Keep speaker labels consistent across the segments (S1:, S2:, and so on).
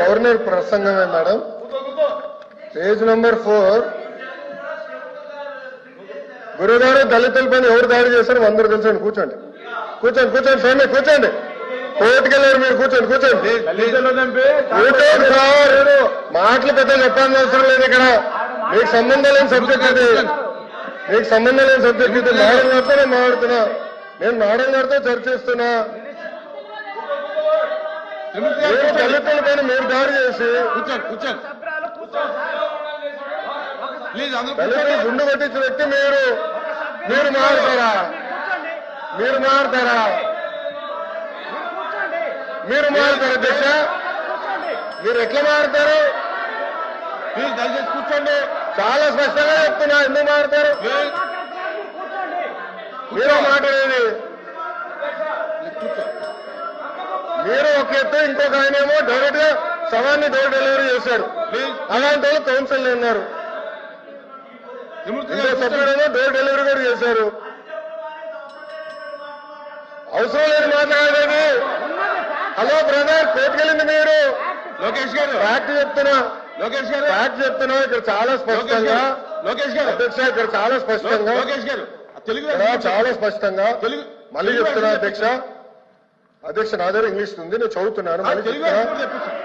S1: Governor ప్రసంగమే madam. Page number 4. గురుగారు దళితులపైన ఎవరు దాడి చేశారు అందరూ తెలుసండి. కూర్చోండి కూర్చోండి కూర్చోండి స్వామి కూర్చోండి. కోర్టుకెళ్ళారు మీరు కూర్చోండి కూర్చోండి. కూర్చోండి సార్. మాటలు పెద్ద చెప్పాల్సిన అవసరం లేదు ఇక్కడ. మీకు సంబంధం లేని సబ్జెక్ట్ ఇది. మీకు సంబంధం లేని సబ్జెక్ట్ ఇది. మేడం గారితో నేను మాట్లాడుతున్నా. నేను మేడం గారితో చర్చిస్తున్నా. దళితుల పైన మీరు దాడి చేసి దళితులు గుండు కొట్టించిన వ్యక్తి మీరు మారుతారా? మీరు మారుతారా? మీరు మారుతారు అధ్యక్ష? మీరు ఎట్లా మారుతారు? మీరు దయచేసి కూర్చోండి. చాలా స్పష్టంగా చెప్తున్నా. ఎందుకు మారుతారు? మీరే మాట్లాడేది. మీరు ఒక ఎత్తు, ఇంకొక ఆయనేమో డైరెక్ట్ గా సవాన్ని డోర్ డెలివరీ చేశారు. అలాంటి వాళ్ళు కౌన్సిల్ ఉన్నారు. ఇంకో సభ్యుడేమో డోర్ డెలివరీ కూడా చేశారు. అవసరం లేదు మాట్లాడేది. హలో బ్రదర్, కోర్టుకెళ్ళింది మీరు. లోకేష్ గారు ఫ్యాక్ట్ చెప్తున్నా. లోకేష్ గారు ఫ్యాక్ట్ చెప్తున్నా. ఇక్కడ చాలా స్పష్టంగా లోకేష్ గారు అధ్యక్ష, ఇక్కడ చాలా స్పష్టంగా లోకేష్ గారు తెలుగు చాలా స్పష్టంగా తెలుగు మళ్ళీ చెప్తున్నా అధ్యక్ష. అధ్యక్ష నా దగ్గర ఇంగ్లీష్ ఉంది, నేను చదువుతున్నాను. మళ్ళీ చెప్తున్నా.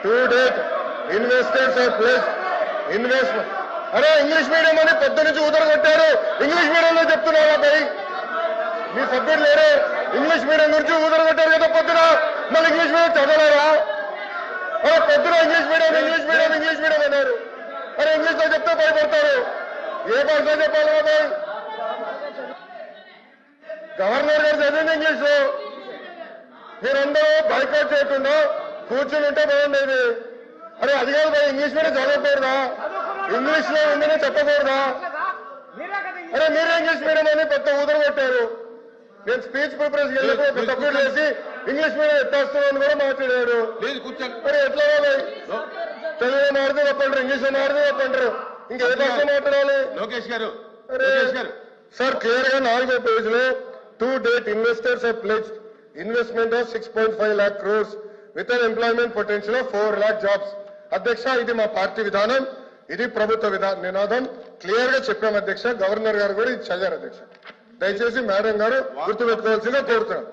S1: To date investors of place investment. అరే ఇంగ్లీష్ మీడియం అని పొద్దు నుంచి ఊదరగొట్టారు. ఇంగ్లీష్ మీడియంలో చెప్తున్నారా భయ్? మీ సబ్జెక్ట్ లేరు. ఇంగ్లీష్ మీడియం గురించి ఊదరగొట్టారు కదా పొద్దున. మళ్ళీ ఇంగ్లీష్ మీడియం చదవలేరా? అరే పొద్దున ఇంగ్లీష్ మీడియం అన్నారు. అరే ఇంగ్లీష్ లో చెప్తే భయపడతారు. ఏ భాషలో చెప్పాలి బాబాయ్? గవర్నర్ గారు చదివింది ఇంగ్లీష్ లో. మీరందరూ బైకౌట్ చేయకుండా కూర్చుని ఉంటే బాగుండేది. అరే అది కాదు భయ్, ఇంగ్లీష్ మీడియం చదవకూడదా? ఇంగ్లీష్ లో ఉందని చెప్పకూడదా? అరే మీరే ఇంగ్లీష్ మీడియం అని పెద్ద ఊదర కొట్టారు. నేను స్పీచ్ ప్రిపరేషన్ వెళ్ళినప్పుడు ఒక సబ్జెక్ట్ వేసి ఇంగ్లీష్ మీడియం ఎత్తేస్తున్నాను కూడా మాట్లాడారు. మరి ఎట్లా బాబాయ్? తెలుగులో మాడితే తప్పంటారు, ఇంగ్లీష్ లో మాడితే తప్పంటారు. ఇంకా ఏ భాష మాట్లాడాలి? లోకేష్ గారు సార్ క్లియర్ గా 4వ పేజ్ లో to date investors of pledged investment of 6.5 lakh crores with an employment potential of 4 lakh jobs. అధ్యక్ష ఇది మా పార్టీ విధానం, ఇది ప్రభుత్వ నినాదం. క్లియర్ గా చెప్పాం అధ్యక్ష. గవర్నర్ గారు కూడా ఇది చదివారు అధ్యక్ష. దయచేసి మేడం గారు గుర్తుపెట్టుకోవాల్సిందిగా కోరుతున్నాం.